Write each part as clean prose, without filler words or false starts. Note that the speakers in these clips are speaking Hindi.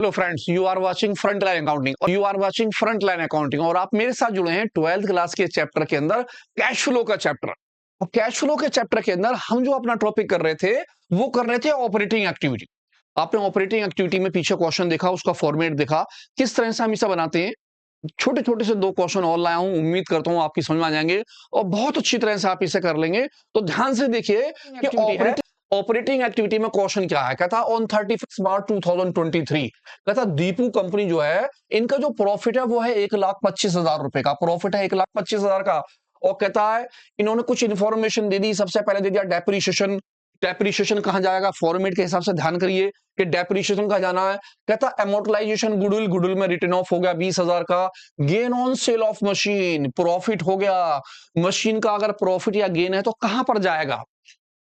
Hello friends, you are watching front line accounting और you are watching front line accounting और आप मेरे साथ जुड़े हैं 12th क्लास के चैप्टर के अंदर कैश फ्लो का चैप्टर। और कैश फ्लो के चैप्टर के अंदर हम जो अपना टॉपिक कर रहे थे वो कर रहे थे ऑपरेटिंग एक्टिविटी। आपने ऑपरेटिंग एक्टिविटी में पीछे क्वेश्चन देखा, उसका फॉर्मेट देखा, किस तरह से हम इसे बनाते हैं। छोटे छोटे से दो क्वेश्चन और लाया हूं, उम्मीद करता हूं आपकी समझ में आ जाएंगे और बहुत अच्छी तरह से आप इसे कर लेंगे। तो ध्यान से देखिए कि ऑपरेटिंग एक्टिविटी में क्वेश्चन क्या है। कहता ऑन 31 मार्च 2023 कहता दीपू कंपनी जो है इनका जो प्रॉफिट है वो है 1,25,000 रुपए का प्रॉफिट है, 1,25,000 का। और कहता है इन्होंने कुछ इंफॉर्मेशन दे दी। सबसे पहले दे दिया डेप्रीशिएशन। डेप्रीशिएशन कहां जाएगा, फॉर्मेट के हिसाब से ध्यान करिए कि डेप्रीशिएशन कहां जाना है। कहता एमोर्टलाइजेशन गुडविल, गुडविल में रिटर्न ऑफ हो गया 20,000 का। Gain on sale of machine, profit हो गया। मशीन का अगर प्रॉफिट या गेन है तो कहां पर जाएगा।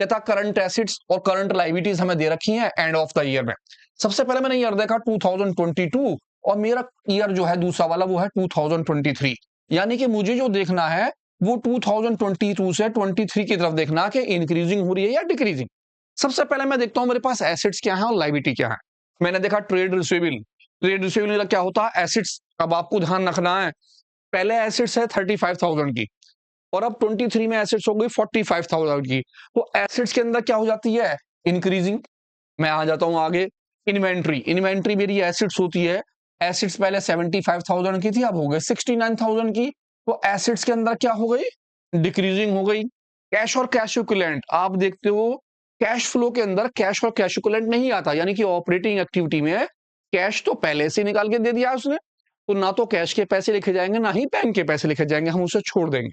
कहता करंट एसिड्स और करंट लाइबिलिटीज हमें दे रखी हैं एंड ऑफ द ईयर में। सबसे पहले मैंने ईयर देखा 2022 और मेरा ईयर जो है दूसरा वाला वो है 2023। यानी कि मुझे जो देखना है वो 2022 से 23 की तरफ देखना कि इंक्रीजिंग हो रही है या डिक्रीजिंग। सबसे पहले मैं देखता हूं मेरे पास एसिड्स क्या है और लाइबिलिटी क्या है। मैंने देखा ट्रेड रिसीवेबल। ट्रेड रिसीवेबल क्या होता है, एसिड्स। अब आपको ध्यान रखना है, पहले एसिड्स है 35,000 की और अब 23 में एसिड्स हो गई 45,000 की। तो एसिड्स के अंदर क्या हो जाती है, इंक्रीजिंग। मैं आ जाता हूं आगे। इन्वेंट्री, इन्वेंट्री मेरी एसिड्स होती है। एसिड्स पहले 75,000 की थी, अब हो गए 69,000 की। तो एसिड्स के अंदर क्या हो गई, डिक्रीजिंग हो गई। कैश और कैश इक्विवेलेंट आप देखते हो, कैश फ्लो के अंदर कैश और कैश इक्विवेलेंट नहीं आता। यानी कि ऑपरेटिंग एक्टिविटी में कैश तो पहले से निकाल के दे दिया उसने, तो ना तो कैश के पैसे लिखे जाएंगे ना ही बैंक के पैसे लिखे जाएंगे, हम उसे छोड़ देंगे।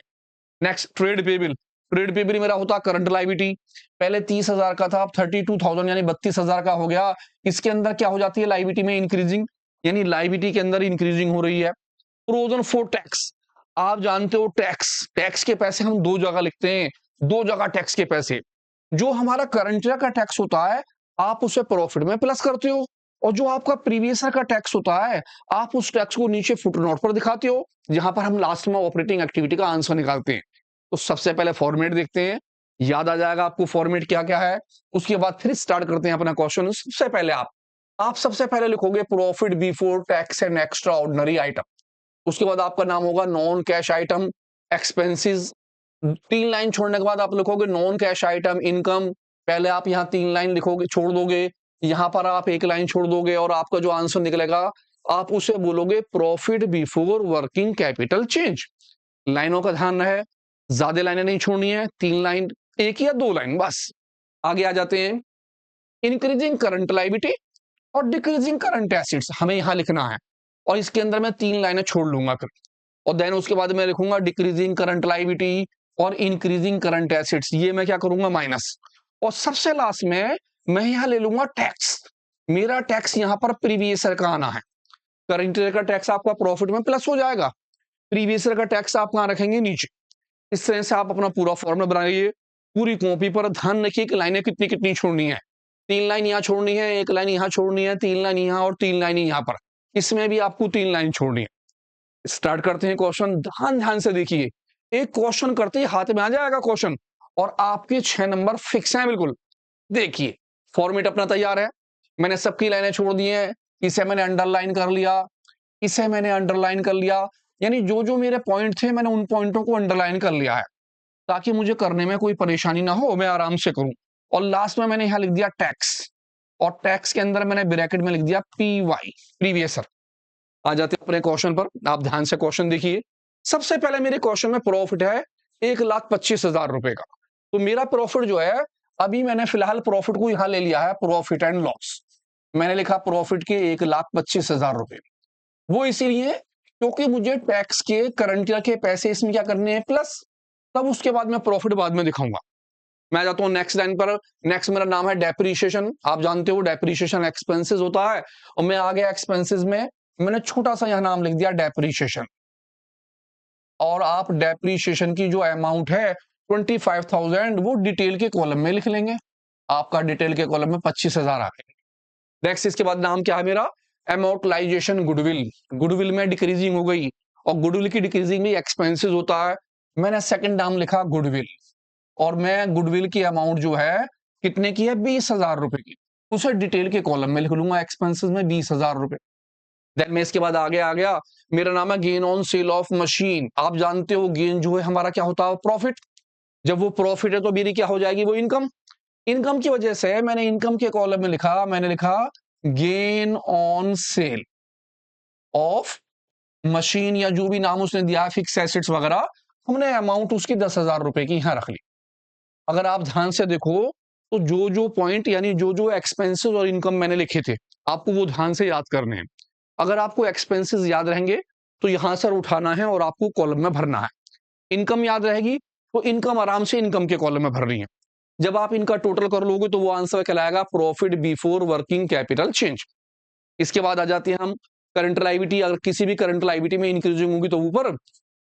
Next trade payable. Trade payable मेरा होता करंट लाइबिलिटी। पहले 30,000 का था, अब 32,000 यानी 32,000 का हो गया। इसके अंदर क्या हो जाती है, लाइबिलिटी में इंक्रीजिंग, यानी लाइबिलिटी के अंदर इंक्रीजिंग हो रही है। प्रोविजन फॉर टैक्स, आप जानते हो टैक्स, टैक्स के पैसे हम दो जगह लिखते हैं, दो जगह टैक्स के पैसे। जो हमारा करंट ईयर का टैक्स होता है आप उसे प्रॉफिट में प्लस करते हो, और जो आपका प्रीवियस ईयर का टैक्स होता है आप उस टैक्स को नीचे फुटनोट पर दिखाते हो, जहां पर हम लास्ट में ऑपरेटिंग एक्टिविटी का आंसर निकालते हैं। तो सबसे पहले फॉर्मेट देखते हैं, याद आ जाएगा आपको फॉर्मेट क्या क्या है। उसके बाद फिर स्टार्ट करते हैं अपना क्वेश्चन। सबसे पहले आप सबसे पहले लिखोगे profit before tax and extraordinary item. उसके बाद आपका नाम होगा non cash item expenses. 3 line छोड़ने के बाद आप लिखोगे नॉन कैश आइटम इनकम। पहले आप यहाँ 3 लाइन लिखोगे, छोड़ दोगे, यहां पर आप 1 लाइन छोड़ दोगे और आपका जो आंसर निकलेगा आप उसे बोलोगे profit before working capital change. लाइनों का ध्यान रहे, ज्यादा लाइनें नहीं छोड़नी है, 3 लाइन, 1 या 2 लाइन बस। आगे आ जाते हैं, इंक्रीजिंग करंट लाइबिलिटी और डिक्रीजिंग करंट एसिड्स हमें यहां लिखना है, और इसके अंदर मैं 3 लाइनें छोड़ लूंगा फिर। और देन उसके बाद मैं लिखूंगा डिक्रीजिंग करंट लाइबिलिटी और इंक्रीजिंग करंट एसिड्स, ये मैं क्या करूंगा माइनस। और सबसे लास्ट में मैं यहां ले लूंगा टैक्स। मेरा टैक्स यहां पर प्रीवियस ईयर का आना है। करंट ईयर का टैक्स आपका प्रॉफिट में प्लस हो जाएगा, प्रीवियस ईयर का टैक्स आप कहां रखेंगे, नीचे। इस तरह से आप अपना पूरा फॉर्मूला बनाइए। पूरी कॉपी पर ध्यान रखिए कि लाइनें कितनी कितनी छोड़नी है। 3 लाइन यहाँ छोड़नी है, 1 लाइन यहाँ छोड़नी है, 3 लाइन यहाँ और 3 लाइन यहाँ पर। इसमें भी आपको 3 लाइन छोड़नी है। स्टार्ट करते हैं क्वेश्चन, ध्यान ध्यान से देखिए। एक क्वेश्चन करते ही हाथ में आ जाएगा क्वेश्चन और आपके 6 नंबर फिक्स हैं बिल्कुल। देखिए फॉर्मेट अपना तैयार है, मैंने सबकी लाइनें छोड़ दी हैं। इसे मैंने अंडरलाइन कर लिया, इसे मैंने अंडरलाइन कर लिया, यानी जो जो मेरे पॉइंट थे मैंने उन पॉइंटों को अंडरलाइन कर लिया है ताकि मुझे करने में कोई परेशानी ना हो, मैं आराम से करूं। और लास्ट में मैंने यहां लिख दिया टैक्स, और टैक्स के अंदर मैंने ब्रैकेट में लिख दिया पीवाई, प्रीवियस ईयर। आ जाते हैं अपने क्वेश्चन पर, आप ध्यान से क्वेश्चन देखिए। सबसे पहले मेरे क्वेश्चन में प्रॉफिट है 1,25,000 रुपए का। तो मेरा प्रॉफिट जो है, अभी मैंने फिलहाल प्रॉफिट को यहां ले लिया है प्रॉफिट एंड लॉस। मैंने लिखा प्रॉफिट के 1,25,000 रुपए। वो इसीलिए क्योंकि मुझे टैक्स के करंट ईयर के पैसे इसमें क्या करने हैं, प्लस। तब उसके बाद मैं प्रॉफिट बाद में दिखाऊंगा। मैं जाता हूं नेक्स्ट लाइन पर। नेक्स्ट मेरा नाम है डेप्रीशिएशन। आप जानते हो डेप्रीशिएशन एक्सपेंसेस होता है, और मैं आ गया एक्सपेंसेस में, मैंने छोटा सा यहां नाम लिख दिया डेप्रीशिएशन। और आप डेप्रीशिएशन की जो अमाउंट है 25,000 वो डिटेल के कॉलम में लिख लेंगे। आपका डिटेल के कॉलम में 25,000 आ गए। नेक्स्ट इसके बाद नाम क्या है मेरा, एमोर्टलाइजेशन गुडविल। गुडविल में डिक्रीजिंग हो गई, और गुडविल की डिक्रीजिंग में एक्सपेंसेस होता है। मैंने सेकंड नाम लिखा गुडविल, और मैं गुडविल की अमाउंट जो है कितने की है, 20,000 रुपए की। उसे डिटेल के कॉलम में लिख लूंगा एक्सपेंसेस में 20,000 रुपए। देन मैं इसके बाद आगे आ गया, मेरा नाम है gain on sale of machine. आप जानते हो गेन जो है हमारा क्या होता है, प्रॉफिट। जब वो प्रॉफिट है तो मेरी क्या हो जाएगी, वो इनकम। इनकम की वजह से मैंने इनकम के कॉलम में लिखा, मैंने लिखा gain on sale of machine, या जो भी नाम उसने दिया फिक्स एसेट्स वगैरह, हमने अमाउंट उसकी 10,000 रुपए की यहां रख ली। अगर आप ध्यान से देखो तो जो जो पॉइंट यानी जो जो एक्सपेंसेस और इनकम मैंने लिखे थे, आपको वो ध्यान से याद करने हैं। अगर आपको एक्सपेंसेस याद रहेंगे तो यहां से उठाना है और आपको कॉलम में भरना है। इनकम याद रहेगी तो इनकम आराम से इनकम के कॉलम में भर रही है। जब आप इनका टोटल कर लोगे तो वो आंसर कहलाएगा profit before working capital change. इसके बाद आ जाते हैं हम करंट लायबिलिटी। अगर किसी भी करंट लायबिलिटी में इंक्रीजिंग होगी तो ऊपर,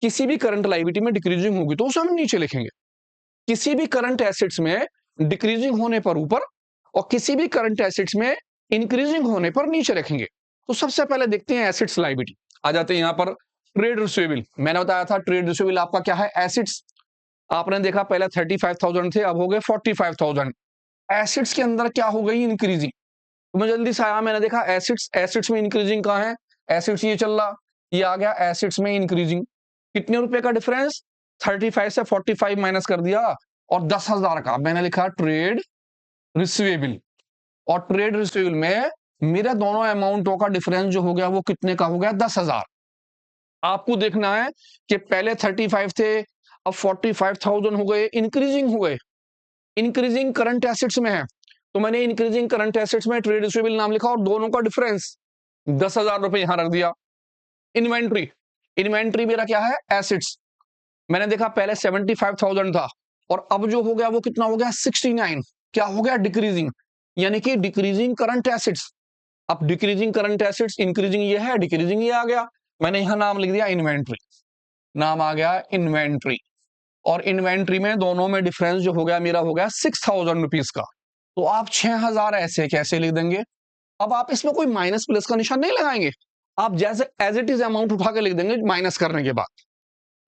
किसी भी करंट लायबिलिटी में डिक्रीजिंग होगी तो उसे हम नीचे लिखेंगे। किसी भी करंट एसेट्स में डिक्रीजिंग होने पर ऊपर और किसी भी करंट एसेट्स में इंक्रीजिंग होने पर नीचे रखेंगे। तो सबसे पहले देखते हैं एसेट्स लायबिलिटी। आ जाते हैं यहां पर ट्रेड रिसीवेबल। मैंने बताया था ट्रेड रिसीवेबल आपका क्या है, एसेट्स। आपने देखा पहले 35,000 थे, अब हो गए 45,000। एसेट्स के अंदर क्या हो गई, इंक्रीजिंग। तो मैं जल्दी से आया, मैंने देखा एसेट्स, एसेट्स में इंक्रीजिंग कहां है, एसेट्स ये चल रहा, ये आ गया एसेट्स में इंक्रीजिंग। कितने रुपए का डिफरेंस, 35 से 45 माइनस कर दिया और 10,000 का मैंने लिखा ट्रेड रिसीवेबल। और ट्रेड रिसीवेबल में मेरे दोनों अमाउंटों का डिफरेंस जो हो गया वो कितने का हो गया, 10,000। आपको देखना है कि पहले 35 थे, अब 45,000 हो गए, इंक्रीजिंग हो गए। इंक्रीजिंग करंट एसेट्स में है तो मैंने इंक्रीजिंग करंट एसेट्स में ट्रेड रिसीवेबल नाम लिखा और दोनों का डिफरेंस 10,000 रुपए यहां रख दिया। इन्वेंट्री, इन्वेंट्री मेरा क्या है, एसेट्स। मैंने देखा पहले 75,000 था और अब जो हो गया वो कितना हो गया, 69। क्या हो गया, डिक्रीजिंग, यानी कि डिक्रीजिंग करंट एसेट्स। अब डिक्रीजिंग करंट एसेट्स, इंक्रीजिंग ये है, डिक्रीजिंग ये आ गया। मैंने यहां नाम लिख दिया इन्वेंट्री, नाम आ गया इन्वेंट्री। और इन्वेंट्री में दोनों में डिफरेंस जो हो गया मेरा हो गया 6,000 रुपीज का। तो आप 6,000 ऐसे कैसे लिख देंगे। अब आप इसमें कोई माइनस प्लस का निशान नहीं लगाएंगे, आप जैसे एज इट इज अमाउंट उठा के लिख देंगे माइनस करने के बाद।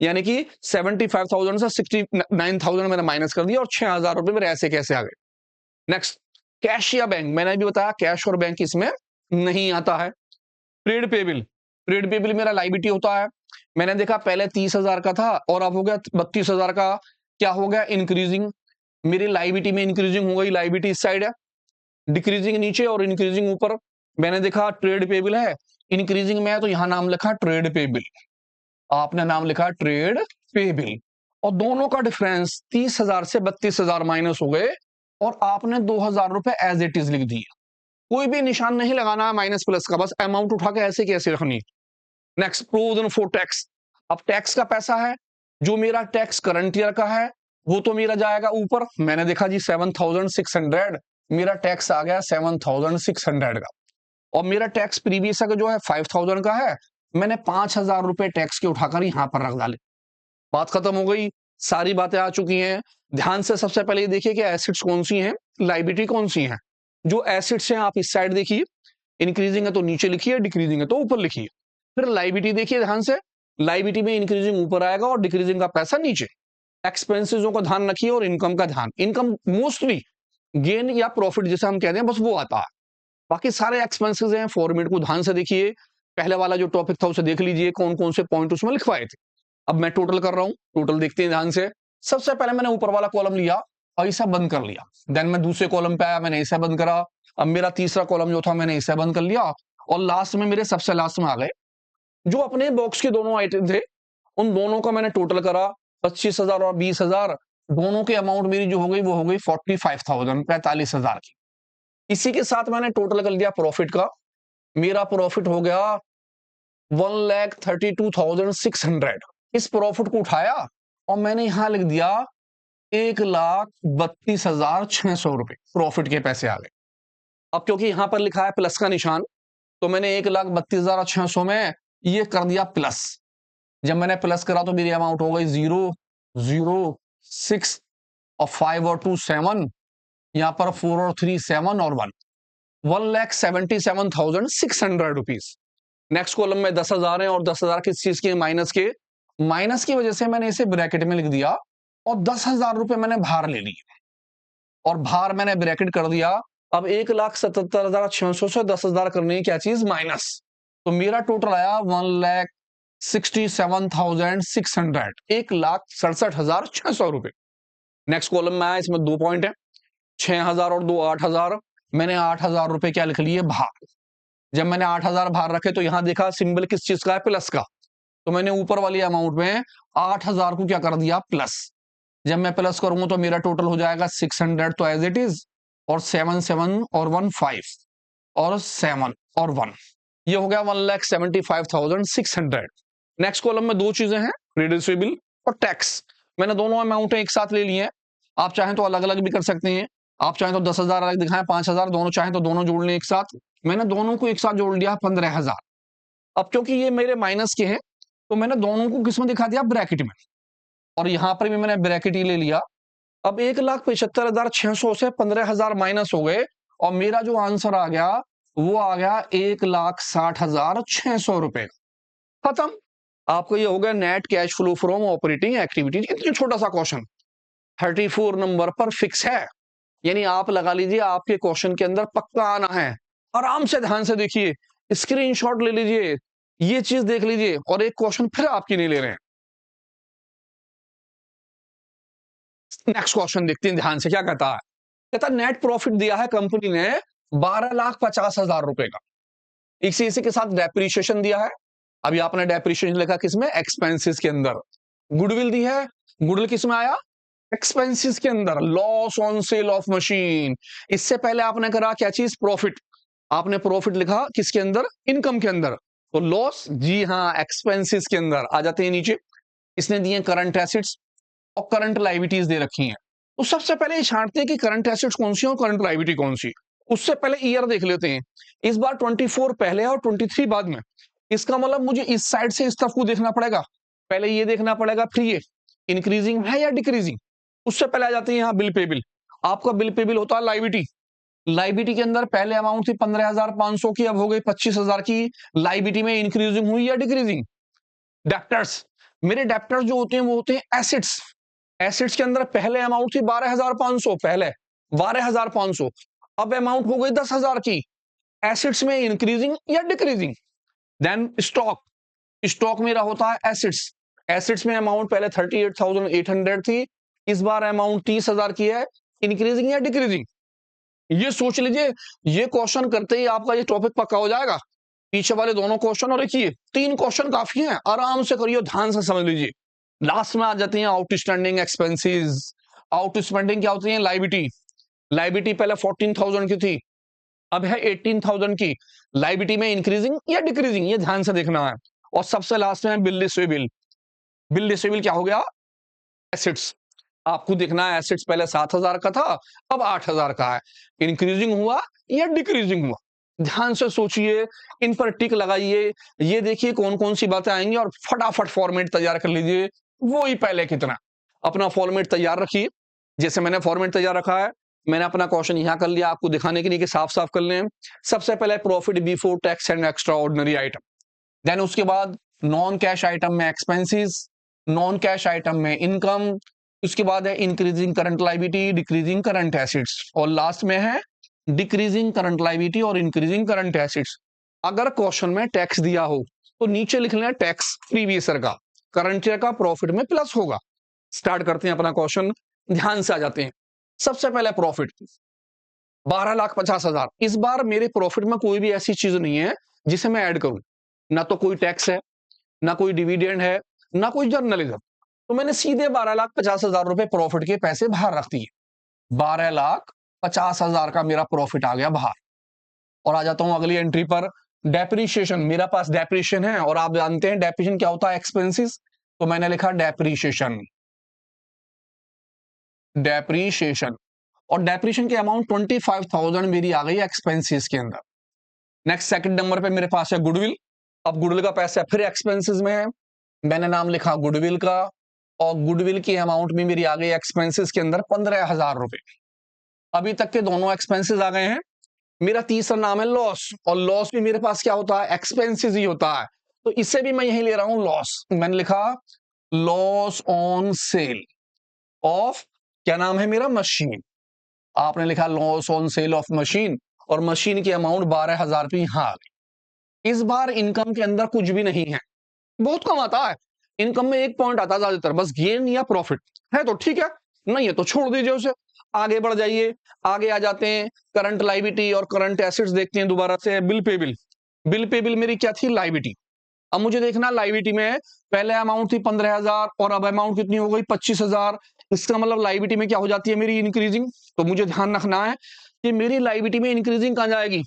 यानी कि 75,000 से 69,000 मैंने माइनस कर दिया और 6,000 रुपए मेरे ऐसे कैसे आ गए। नेक्स्ट, कैश या बैंक। मैंने भी बताया कैश और बैंक इसमें नहीं आता है। ट्रेड पेबल, ट्रेड पेबल मेरा लायबिलिटी होता है। मैंने देखा पहले 30,000 का था और अब हो गया 32,000 का। क्या हो गया, इंक्रीजिंग। मेरी लायबिलिटी में इंक्रीजिंग हो गई, लायबिलिटी इस साइड है, डिक्रीजिंग नीचे और इंक्रीजिंग ऊपर। मैंने देखा ट्रेड पेबल है, इंक्रीजिंग में है तो यहां नाम लिखा ट्रेड पेबल, आपने नाम लिखा ट्रेड पेबल। और दोनों का डिफरेंस 30,000 से 32,000 माइनस हो गए और आपने 2,000 रुपए एज इट इज लिख दिए। कोई भी निशान नहीं लगाना है माइनस प्लस का, बस अमाउंट उठा के ऐसे कैसे रखनी। Next, provision for tax. अब टैक्स का पैसा है, जो मेरा टैक्स करंट ईयर का है वो तो मेरा जाएगा ऊपर। मैंने देखा जी 7,600, मेरा टैक्स आ गया 7,600 का। और मेरा टैक्स प्रीवियस का जो है 5,000 का है, मैंने 5,000 रुपए टैक्स के उठाकर यहां पर रख डाले। बात खत्म हो गई, सारी बातें आ चुकी हैं। ध्यान से सबसे पहले ये देखिए कि एसेट्स कौन सी हैं, लायबिलिटी कौन सी है। जो एसेट्स हैं आप इस साइड देखिए, इंक्रीजिंग है तो नीचे लिखिए, डिक्रीजिंग है तो ऊपर लिखिए। फिर लायबिलिटी देखिए ध्यान से, लायबिलिटी में इंक्रीजिंग ऊपर आएगा और डिक्रीजिंग का पैसा नीचे। एक्सपेंसेसों का ध्यान रखिए और इनकम का ध्यान। इनकम मोस्टली गेन या प्रॉफिट जैसे हम कहते हैं बस वो आता है, बाकी सारे एक्सपेंसेस हैं फॉर्मेट को ध्यान से देखिए। पहले वाला जो टॉपिक था उसे देख लीजिए, कौन कौन से पॉइंट उसमें लिखवाए थे। अब मैं टोटल कर रहा हूं, टोटल देखते हैं ध्यान से। सबसे पहले मैंने ऊपर वाला कॉलम लिया और इसे बंद कर लिया। देन मैं दूसरे कॉलम पे आया, मैंने इसे बंद करा। अब मेरा तीसरा कॉलम जो था मैंने इसे बंद कर लिया और लास्ट में मेरे सबसे लास्ट में आ गए जो अपने बॉक्स के दोनों आइटम थे, उन दोनों का मैंने टोटल करा। 25,000 और 20,000 दोनों की अमाउंट मेरी जो हो गई वो हो गई 45,000, 45,000 की। इसी के साथ मैंने टोटल कर लिया प्रॉफिट का। मेरा प्रॉफिट हो गया 1,32,600। इस प्रॉफिट को उठाया और मैंने यहां लिख दिया 1,32,600 रुपए प्रॉफिट के पैसे आ गए। अब क्योंकि यहां पर लिखा है प्लस का निशान तो मैंने 1,32,600 में ये कर दिया प्लस। जब मैंने प्लस करा तो मेरी अमाउंट हो गई 0,0,6 और 5 और 2 7, यहां पर 4 और 3 7 और 1, 1,77,600 रुपीज। नेक्स्ट कॉलम में 10,000 है और 10,000 किस चीज के, माइनस के। माइनस की वजह से मैंने इसे ब्रैकेट में लिख दिया और 10,000 रुपए मैंने बाहर ले लिए और बाहर मैंने ब्रैकेट कर दिया। अब 1,77,600 से 10,000 करनी है क्या चीज माइनस, तो मेरा टोटल आया 1,67,600, 1,67,600 रुपए। नेक्स्ट कॉलम में आया, इसमें 2 पॉइंट है, 6,000 और 2 8,000। मैंने 8,000 रुपए क्या लिख लिए बाहर। जब मैंने 8,000 बाहर रखे तो यहां देखा सिंबल किस चीज का है, प्लस का, तो मैंने ऊपर वाली अमाउंट में 8,000 को क्या कर दिया प्लस। जब मैं प्लस करूंगा तो मेरा टोटल हो जाएगा 600, तो एज इट इज, और 7 7 और 1 5 और 7 और 1, ये हो गया 1,75,600। नेक्स्ट कॉलम में 2 चीजें हैं, रिड्यूसिबल और टैक्स। मैंने दोनों अमाउंट एक साथ ले लिए हैं, आप चाहें तो अलग अलग भी कर सकते हैं, आप चाहें तो 10,000 अलग दिखाएं, 5,000, दोनों चाहें तो दोनों जोड़ लें एक साथ। मैंने दोनों को एक साथ जोड़ लिया 15,000। अब क्योंकि ये मेरे माइनस के हैं तो मैंने दोनों को किसमें दिखा दिया, ब्रैकेट में, और यहां पर भी मैंने ब्रैकेट ही ले लिया। अब 1,75,600 से 15,000 माइनस हो गए और मेरा जो आंसर आ गया वो आ गया 1,60,600 रुपए। खत्म। आपको ये हो गया net cash flow from operating activities. इतना छोटा सा क्वेश्चन 34 नंबर पर फिक्स है, यानी आप लगा लीजिए आपके क्वेश्चन के अंदर पक्का आना है। आराम से ध्यान से देखिए, स्क्रीनशॉट ले लीजिए, ये चीज देख लीजिए, और एक क्वेश्चन फिर आपकी नहीं ले रहे हैं। नेक्स्ट क्वेश्चन देखते हैं ध्यान से, क्या कहता है। कहता नेट प्रॉफिट दिया है कंपनी ने 12,50,000 रुपए का, इसी के साथ डेप्रीशिएशन दिया है। अभी आपने डेप्रीशिएशन लिखा किसमें, एक्सपेंसेस के अंदर। गुडविल दी है, गुडविल किसमें आया, एक्सपेंसेस के अंदर। Loss on sale of machine, इससे पहले आपने करा क्या चीज, प्रॉफिट। आपने प्रॉफिट लिखा किसके अंदर, इनकम के अंदर, तो लॉस, जी हाँ, एक्सपेंसेस के अंदर आ जाते हैं नीचे। इसने दिए करंट एसेट्स और करंट लाइबिलिटीज दे रखी हैं। तो सबसे पहले ये छांटते हैं कि करंट एसेट्स कौन सी और करंट लाइबिलिटी कौन सी। उससे पहले ईयर देख लेते हैं। इस बार 24 पहले है और 23 बाद में। इसका मतलब मुझे इस साइड से इस तरफ को देखना पड़ेगा। पहले ये देखना पड़ेगा फिर ये इंक्रीजिंग है या डिक्रीजिंग। उससे पहले आ जाते हैं यहाँ बिल पेबिल। आपका बिल पेबिल होता है लाइबिलिटी। लाइबिलिटी के अंदर पहले अमाउंट थी 15,500 की, अब हो गई 25,000 की। लाइबिलिटी में इंक्रीजिंग हुई या डिक्रीजिंग। डेप्टर्स, मेरे डेप्टर्स जो होते हैं वो होते हैं एसेट्स। एसेट्स के अंदर पहले अमाउंट थी 12,500, पहले 12,500, अब अमाउंट हो गई 10,000 की। एसेट्स में इंक्रीजिंग या डिक्रीजिंग। देन स्टॉक, स्टॉक मेरा होता है एसेट्स। एसेट्स में अमाउंट पहले 38,800 थी, इस बार अमाउंट 30,000 की है। इंक्रीजिंग या डिक्रीजिंग, ये सोच लीजिए। ये क्वेश्चन करते ही आपका ये टॉपिक पक्का हो जाएगा। पीछे वाले दोनों क्वेश्चन और देखिए 3 क्वेश्चन काफी हैं, आराम से करिए, ध्यान से समझ लीजिए। लास्ट में आ जाती हैं आउटस्टैंडिंग एक्सपेंसेस। आउटस्टैंडिंग क्या होती है, लाइबिलिटी। लाइबिलिटी पहले 14,000 की थी, अब है 18,000 की। लाइबिलिटी में इंक्रीजिंग या डिक्रीजिंग, ये ध्यान से देखना है। और सबसे लास्ट में बिल रिसीवेबल। बिल रिसीवेबल क्या हो गया, एसेट्स। आपको देखना है एसेट्स पहले 7,000 का था, अब 8,000 का है। इंक्रीजिंग हुआ या डिक्रीजिंग हुआ, ध्यान से सोचिए, इन पर टिक लगाइए। ये देखिए कौन कौन सी बातें आएंगी और फटाफट फॉर्मेट तैयार कर लीजिए। वो ही पहले कितना, अपना फॉर्मेट तैयार रखिए। जैसे मैंने फॉर्मेट तैयार रखा है, मैंने अपना क्वेश्चन यहां कर लिया आपको दिखाने के लिए कि साफ साफ कर लें। सबसे पहले profit before tax and extraordinary item. Then उसके बाद नॉन कैश आइटम में एक्सपेंसेस, नॉन कैश आइटम में इनकम। उसके बाद है increasing current liability, decreasing current assets, और लास्ट में है डिक्रीजिंग करंट लायबिलिटी और इंक्रीजिंग करंट एसेट्स। अगर क्वेश्चन में टैक्स दिया हो तो नीचे लिख लेना टैक्स प्रीवियस ईयर का, करंट ईयर का प्रॉफिट में प्लस होगा। स्टार्ट करते हैं अपना क्वेश्चन, ध्यान से आ जाते हैं। सबसे पहले प्रॉफिट 12,50,000। इस बार मेरे प्रॉफिट में कोई भी ऐसी चीज नहीं है जिसे मैं ऐड करूं, ना तो कोई टैक्स है, ना कोई डिविडेंड है, ना कोई जर्नलिज्म। तो मैंने सीधे 12,50,000 रुपए प्रॉफिट के पैसे बाहर रख दिए। 12,50,000 का मेरा प्रॉफिट आ गया बाहर। और आ जाता हूं अगली एंट्री पर, डेप्रीशिएशन। मेरा पास डेप्रीशिएशन है और आप जानते हैं डेप्रीशिएशन क्या होता है, एक्सपेंसेस। तो मैंने लिखा डेप्रीशिएशन, डेप्रीशिएशन, और डेप्रीशिएशन की अमाउंट 25,000 मेरी आ गई एक्सपेंसेस के अंदर। नेक्स्ट सेकंड नंबर पे मेरे पास है गुडविल। अब गुडविल का पैसा फिर एक्सपेंसेस में है, मैंने नाम लिखा गुडविल का, और गुडविल की अमाउंट भी मेरी आ गई एक्सपेंसेस के अंदर 15,000 रुपए। अभी तक के दोनों एक्सपेंसेस आ गए हैं। मेरा तीसरा नाम है लॉस, और लॉस भी मेरे पास क्या होता है, एक्सपेंसेस ही होता है। तो इससे भी मैं यही ले रहा हूं लॉस। मैंने लिखा लॉस ऑन सेल ऑफ, क्या नाम है मेरा, मशीन। आपने लिखा loss on sale of machine और मशीन की अमाउंट 12,000 रुपये यहां आ गई। इस बार इनकम के अंदर कुछ भी नहीं है, बहुत कम आता है इनकम में, एक पॉइंट आता है ज्यादातर, बस गेन या प्रॉफिट है तो ठीक है, नहीं है तो छोड़ दीजिए उसे। आगे बढ़ जाइए, आगे आ जाते हैं करंट लायबिलिटी और करंट एसेट्स देखते हैं दोबारा से। बिल पेबिल, बिल पेबिल मेरी क्या थी, लायबिलिटी। अब मुझे देखना लायबिलिटी में पहले अमाउंट थी 15,000 और अब अमाउंट कितनी हो गई 25,000। इसका मतलब लायबिलिटी में क्या हो जाती है मेरी, इंक्रीजिंग। तो मुझे ध्यान रखना है कि मेरी लायबिलिटी में इंक्रीजिंग कहां जाएगी,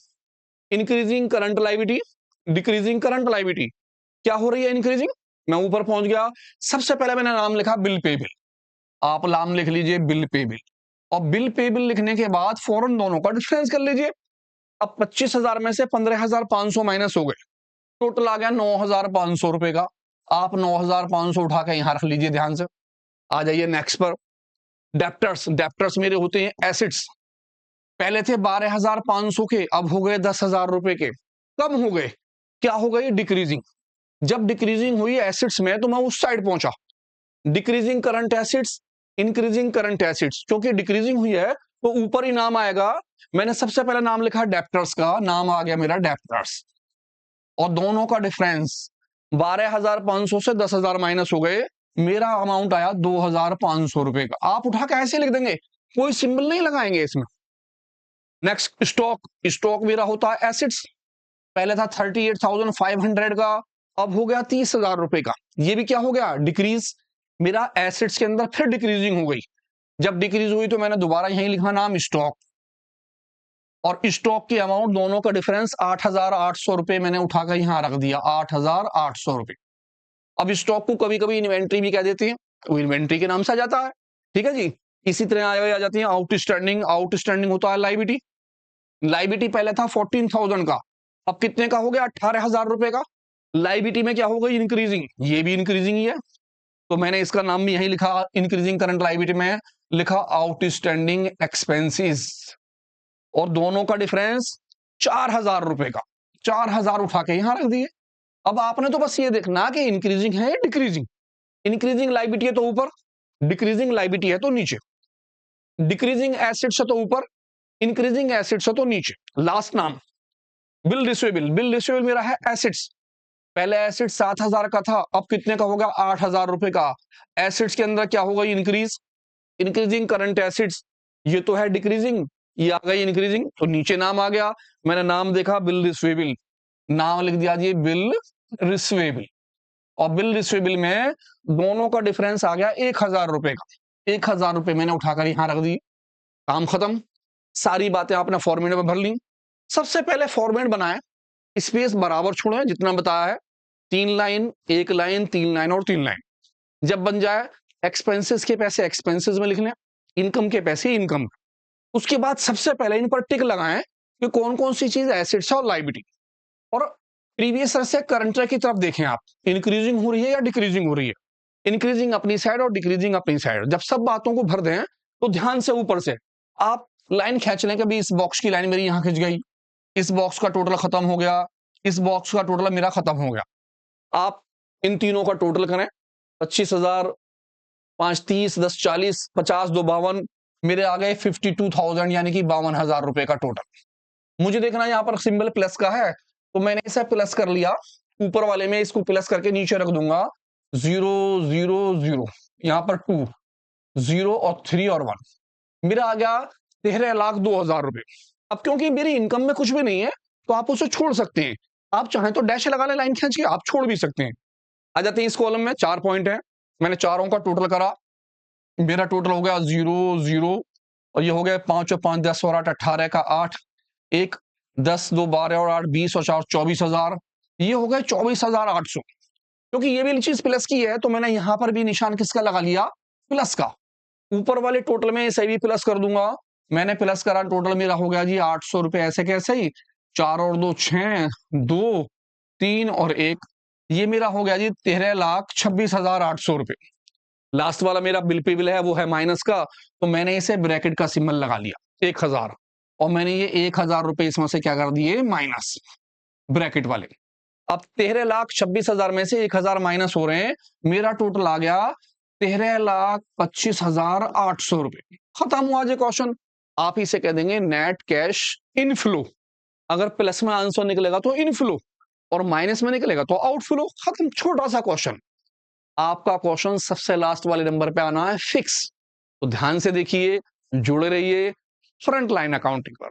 increasing current liability, decreasing current liability. क्या हो रही है, इंक्रीजिंग। मैं ऊपर पहुंच गया, सबसे पहले मैंने नाम लिखा बिल पेबिल, आप नाम लिख लीजिए बिल पेबिल। और बिल पेबिल लिखने के बाद फौरन दोनों का डिफरेंस कर लीजिए। अब 25,000 में से 15,500 माइनस हो गए, टोटल आ गया 9,500 रुपए का। आप 9,500 उठा के यहां रख लीजिए ध्यान से। आ जाइए नेक्स्ट पर, डेप्टर्स। डेप्टर्स मेरे होते हैं एसिड्स, पहले थे 12,500 के, अब हो गए 10,000 रुपए के, कम हो गए। क्या हो गई, डिक्रीजिंग। जब डिक्रीजिंग हुई एसिड्स में तो मैं उस साइड पहुंचा, decreasing current assets, increasing current assets. क्योंकि डिक्रीजिंग हुई है तो ऊपर ही नाम आएगा। मैंने सबसे पहले नाम लिखा डेप्टर्स का, नाम आ गया मेरा डेप्टर्स। और दोनों का डिफरेंस 12,500 से 10,000 माइनस हो गए, मेरा अमाउंट आया 2,500 रुपए का। आप उठा के ऐसे लिख देंगे, कोई सिंबल नहीं लगाएंगे इसमें। नेक्स्ट स्टॉक, स्टॉक मेरा होता है एसिड्स, पहले था 38,500 का, अब हो गया 30,000 रुपए का। ये भी क्या हो गया, डिक्रीज। मेरा एसिड्स के अंदर फिर डिक्रीजिंग हो गई, जब डिक्रीज हुई तो मैंने दोबारा यहीं लिखा नाम स्टॉक। और स्टॉक की अमाउंट दोनों का डिफरेंस 8,800 रुपए मैंने उठाकर यहां रख दिया, 8,800 रुपए। अब स्टॉक को कभी कभी इन्वेंट्री भी कह देते हैं, वो इन्वेंट्री के नाम से आ जाता है, ठीक है जी। इसी तरह आ जाती है आउटस्टैंडिंग। आउटस्टैंडिंग होता है लायबिलिटी। लायबिलिटी पहले था 14,000 का, अब कितने का हो गया, 18,000 रुपए का। लायबिलिटी में क्या हो गई, इंक्रीजिंग, ये भी इंक्रीजिंग ही है, तो मैंने इसका नाम भी यही लिखा, इंक्रीजिंग करंट लायबिलिटी में लिखा आउटस्टैंडिंग एक्सपेंसेस। और दोनों का डिफरेंस 4,000 रुपए का, 4,000 उठा के यहां रख दिए। अब आपने तो बस ये देखना कि इंक्रीजिंग है डिक्रीजिंग। इंक्रीजिंग लायबिलिटी है तो ऊपर, डिक्रीजिंग लायबिलिटी है तो नीचे। डिक्रीजिंग एसेट्स है तो ऊपर, इंक्रीजिंग एसेट्स है तो नीचे। लास्ट नाम बिल रिसीवेबल। बिल रिसीवेबल मेरा है एसेट्स, पहले एसेट 7,000 का था, अब कितने का हो गया, 8,000 रुपए का। एसेट्स के अंदर क्या हो गई, इंक्रीज, इंक्रीजिंग करंट एसेट्स। ये तो है डिक्रीजिंग, ये आ गई इंक्रीजिंग, तो नीचे नाम आ गया। मैंने नाम देखा बिल रिसीवेबल, नाम लिख दिया जी बिल रिसीवेबल। और बिल रिसीवेबल में दोनों का डिफरेंस आ गया 1,000 रुपए का। 1,000 रुपए मैंने उठाकर यहां रख दी, काम खत्म। सारी बातें आपने फॉर्मेट में भर ली। सबसे पहले फॉर्मेट बनाए, स्पेस बराबर छोड़े जितना बताया है, 3 लाइन, 1 लाइन, 3 लाइन और 3 लाइन। जब बन जाए, एक्सपेंसेस के पैसे एक्सपेंसेस में लिख लें, इनकम के पैसे इनकम। उसके बाद सबसे पहले इन पर टिक लगाएं कि कौन कौन सी चीज एसेट्स है और लायबिलिटी। और प्रीवियस ईयर से करंट ईयर की तरफ देखें आप, इंक्रीजिंग हो रही है या डिक्रीजिंग हो रही है। इंक्रीजिंग अपनी साइड और डिक्रीजिंग अपनी साइड। जब सब बातों को भर दें तो ध्यान से ऊपर से आप लाइन खींच लें, कभी इस बॉक्स की लाइन मेरी यहां खिंच गई, इस बॉक्स का टोटल खत्म हो गया, इस बॉक्स का टोटल मेरा खत्म हो गया। आप इन तीनों का टोटल करें, 25,000, 5 30, 10 40, 50 2 52, मेरे आ गए 52,000, यानी कि 52,000 रुपए का टोटल। मुझे देखना यहाँ पर सिंबल प्लस का है, तो मैंने इसे प्लस कर लिया, ऊपर वाले में इसको प्लस करके नीचे रख दूंगा 0 0 0, यहाँ पर 2 0 और 3 और 1, मेरा आ गया 13,02,000 रुपए। अब क्योंकि मेरी इनकम में कुछ भी नहीं है तो आप उसे छोड़ सकते हैं, आप चाहें तो डैश लगा लें लाइन खींच के, आप छोड़ भी सकते हैं। आ जाते हैं इस कॉलम में, 4 पॉइंट है, मैंने चारों का टोटल करा, मेरा टोटल हो गया 0 0, और ये हो गया 5 और 5 10 और 8 18 का 8, 1 10 2 12 और 8 20 और 4 24,000, ये हो गया 24,800। क्योंकि ये भी चीज प्लस की है तो मैंने यहां पर भी निशान किसका लगा लिया, प्लस का। ऊपर वाले टोटल में इसे भी प्लस कर दूंगा, मैंने प्लस करा, टोटल मेरा हो गया जी 800 रुपए। ऐसे कैसे ही, 4 और 2 6, 2 3 और 1, ये मेरा हो गया जी 13,26,800 रुपए। लास्ट वाला मेरा बिल पे बिल है वो है माइनस का, तो मैंने इसे ब्रैकेट का सिंबल लगा लिया 1,000, और मैंने ये 1,000 रुपए इसमें से क्या कर दिए, माइनस, ब्रैकेट वाले। अब 13,26,000 में से 1,000 माइनस हो रहे हैं, मेरा टोटल आ गया 13,25,800 रुपए। खत्म हुआ जी क्वेश्चन। आप इसे कह देंगे नेट कैश इनफ्लो। अगर प्लस में आंसर निकलेगा तो इनफ्लो और माइनस में निकलेगा तो आउटफ्लो। खत्म, छोटा सा क्वेश्चन। आपका क्वेश्चन सबसे लास्ट वाले नंबर पे आना है फिक्स। तो ध्यान से देखिए, जुड़े रहिए फ्रंट लाइन अकाउंटिंग पर।